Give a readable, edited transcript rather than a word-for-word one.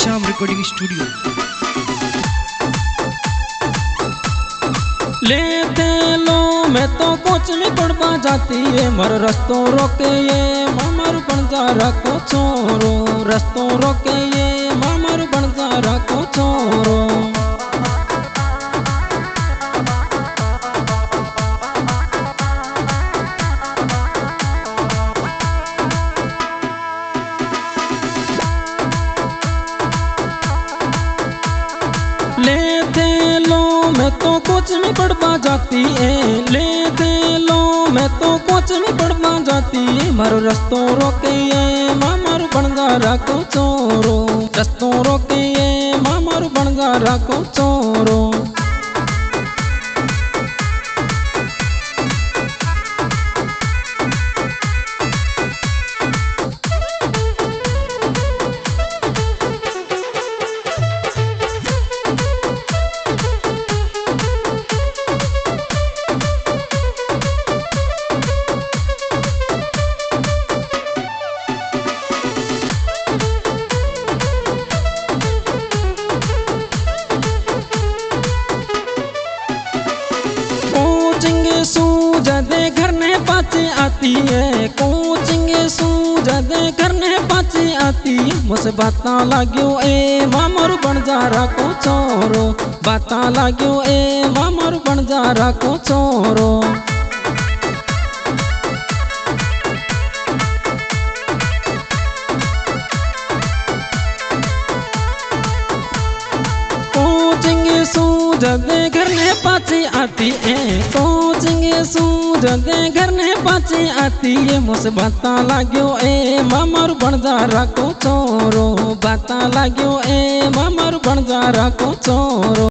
Shyam recording studio. लेते लो मैं तो कोच में पड़वा जाती है मर रस्तों रोके ये मामर बन जा रखो छोरो रस्तों रोके ये मामर बन जा रखो छोरो। लेते लो मैं तो कोच में पड़वा जाती है लेते लो मैं तो कोच में पड़वा जाती है मारो रस्तों रोके ये मामर बन जा रखो छोरो रस्तों रोके ये मामर बन जा रखो छोरो। कोचिंग सूझदे घर ने पाचे आती है कोचिंग सूझदे घर ने पाचे आती है मुझसे बाता लाग्यो ए मामर बन जा रखो छोरो बाता लाग्यो ए मामर बन जा रखो छोरो। कोचिंग सूझदे घर ने पाची आती है कोचिंग सूझदे घर ने पाची आती है मुझसे बाता लाग्यो ए मामर बन जा रखो छोरो बाता लाग्यो ए मामर बन जा रखो छोरो।